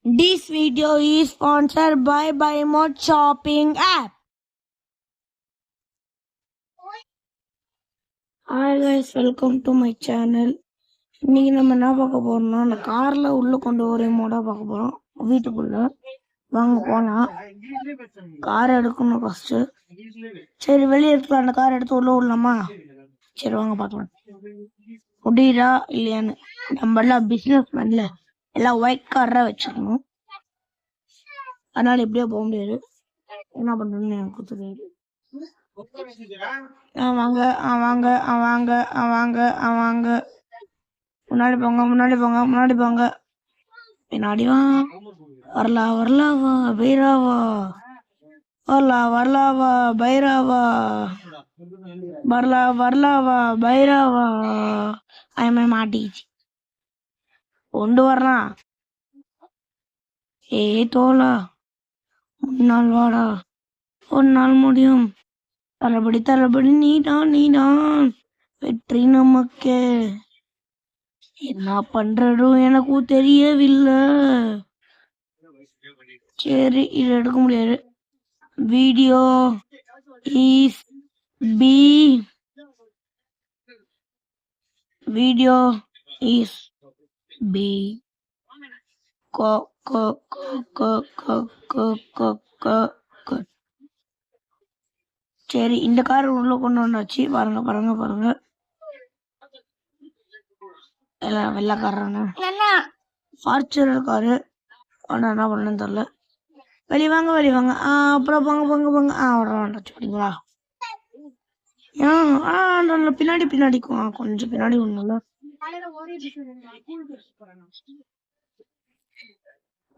This video is sponsored by BuyMod shopping app. Hi guys, welcome to my channel. இன்னைக்கு நம்ம என்ன பார்க்க போறோம்னா அந்த கார்ல உள்ள கொண்டு ஒரு மோடா பார்க்க போறோம். வீட்டுக்குள்ள வாங்க போலாம். கார் எடுக்கணும் ஃபர்ஸ்ட். சரி வெளியே இருக்கலாம், அந்த கார் எடுத்து உள்ள விடலாமா? சரி வாங்க பார்க்கலாம். முடியுதா இல்லையான்னு. நம்ம எல்லாம் பிசினஸ் மேன்ல எல்லாம் ஒயிட் கார்ல வச்சுக்கணும். அதனால எப்படியோ போக முடியாது. என்ன பண்றதுன்னு எனக்கு தெரியாது. வாங்க வாங்க வாங்க வாங்க வாங்க முன்னாடி போங்க முன்னாடி போங்க முன்னாடி போங்க பின்னாடி வரலா வரலாவா பைராவா வரலாவா பைராவா வரலாவா பைராவா ஐமே மாட்டிச்சு கொண்டு வரலாம். தோலா முன்னாள் வாடா, ஒரு நாள் முடியும். தளபடி நீதான் வெற்றி நமக்கு. என்ன பண்றதும் எனக்கும் தெரியவில்லை. சரி இது எடுக்க முடியாது. வீடியோ இஸ் பி கோ கோ கோ கோ கோ கோ கோ கோ. சரி இந்த கார் உள்ள கொண்டு வந்தாச்சு. பாருங்க பாருங்க பாருங்க, எல்லாம் வெள்ளக்காரன்னு ஃபார்ச்சுனர் காரு. ஆனால் என்ன பண்ணணும்னு தெரியல. வெளியே வாங்க. அப்புறம் போங்க. வந்துச்சு அப்படிங்களா? பின்னாடி கொஞ்சம் பின்னாடி ஒண்ணுல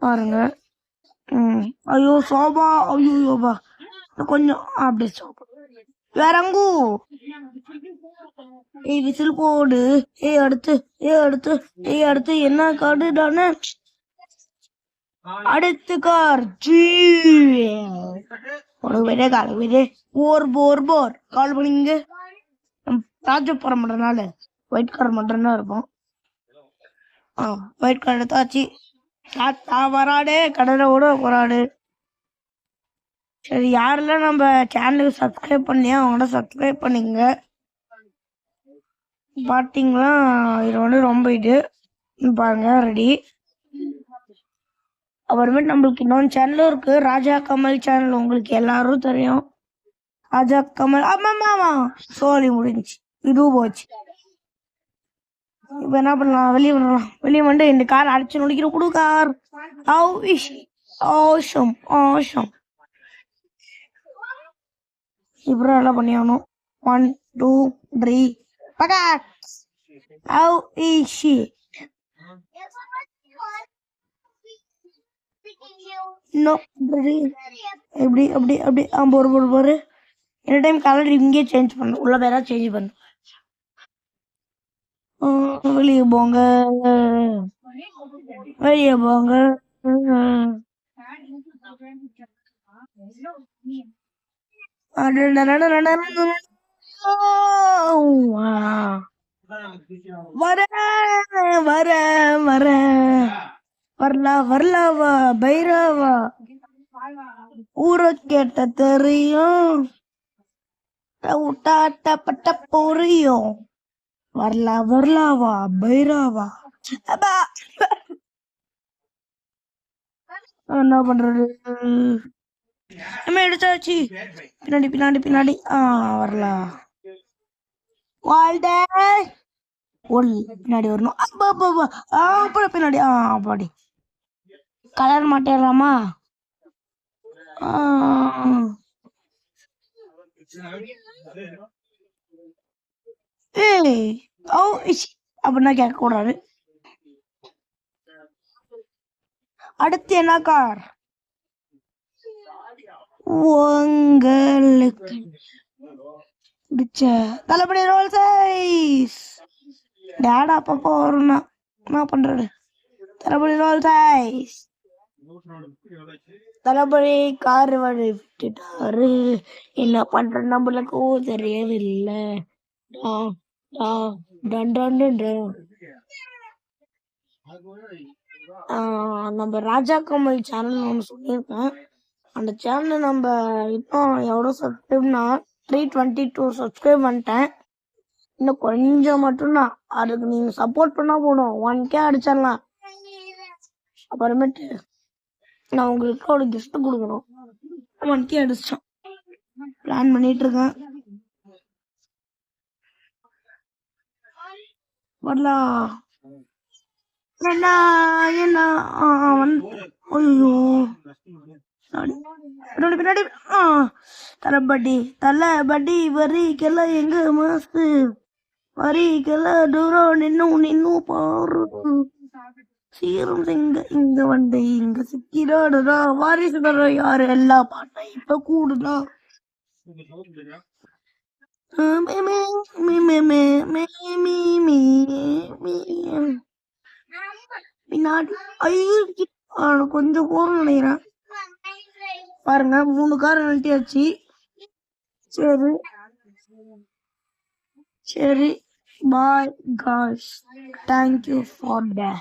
பாருங்க. ஐயோ சோபா, ஐயோபா கொஞ்சம் அப்படியே சோபா வேற அங்கு. விசில் போடு. அடுத்து என்ன காடு தானே? அடுத்து கார் போர் கால் பண்ணிங்க. ராஜபுரம் பண்றதுனால ஒயிட் கார் மட்டும் தான் இருப்போம். ஒயிட் கார் எடுத்தாச்சு. வராடு கடலை கூட போராடு. சரி யாரெல்லாம் நம்ம சேனலுக்கு சப்ஸ்கிரைப் பண்ணலையா அவங்கள சப்ஸ்கிரைப் பண்ணிங்க. பார்த்தீங்களா இது வந்து ரொம்ப இது பாருங்க ரெடி. அப்புறமேட்டு நம்மளுக்கு இன்னொன்று சேனலும் இருக்கு, ராஜா கமல் சேனல். உங்களுக்கு எல்லாரும் தெரியும் ராஜா கமல். ஆமா சோழி முடிஞ்சிச்சு, இதுவும் போச்சு. இப்ப என்ன பண்ணலாம்? வெளியே வந்து இந்த கார் அடிச்சு நொடிக்கிற குடு கார். ஆஷம் இப்பறம் எல்லாம் பண்ணியாகணும். 1 2 3 எப்படி போரு. என்ன டைம் கலர் இங்கே சேஞ்ச் பண்ணு, உள்ள பேரா சேஞ்ச் பண்ணு. வெளியே போங்க. வரலாவா பைராவா ஊர கேட்ட தெரியும், ஊட்டாட்டப்பட்ட பொரியும். வரலாவா பைராவா. என்ன பண்றது? நம்ம எடுத்தாச்சு. பின்னாடி வரலாம். பின்னாடி வரணும். அப்புறம் பின்னாடி பாடி கலர் மாட்டிடலாமா? அப்படின்னா கேட்க கூடாது. அடுத்து என்ன கார் உங்களுக்கு பிடிச்ச? தளபதி ரோல் சைஸ். டேடா அப்பப்போ வரும்னா என்ன பண்றது? தளபதி ரோல் சைஸ். தளபதி கார் விட்டுட்டாரு, என்ன பண்ற நம்மளுக்கு தெரியவில்லை. நம்ம ராஜா கமல் சேனல் ஒன்று சொல்லியிருக்கேன். அந்த சேனல் நம்ம இப்போ எவ்வளோ சப்ஸ்கிரைப்னா 322 சப்ஸ்கிரைப் பண்ணிட்டேன். இன்னும் கொஞ்சம் மட்டும்தான். அதுக்கு நீங்க சப்போர்ட் பண்ணா போதும் 1K அடிச்சிடலாம். அப்புறமேட்டு நான் உங்களுக்கு ஒரு கிஃப்ட் கொடுக்கணும். 1K அடிச்சிட்டோம். பிளான் பண்ணிட்டு இருக்கேன். வரலாம். என்ன என்ன ஐயோ பின்னாடி தளபதி வரிக்கெல்லாம் எங்க மாசு வரிக்கெல்லாம் தூரம் நின்னு பாரு சீரும் இங்க வந்து இங்க சிக்கிடாடுதா வாரிசு தர யாரு எல்லா பாட்டை இப்ப கூடுதா பின்னாடி ஐயோ கொஞ்சம் போகணும் நினைக்கிறேன். பாருங்க 3 கார் நிறுத்தியாச்சு. சரி bye guys, thank you for that.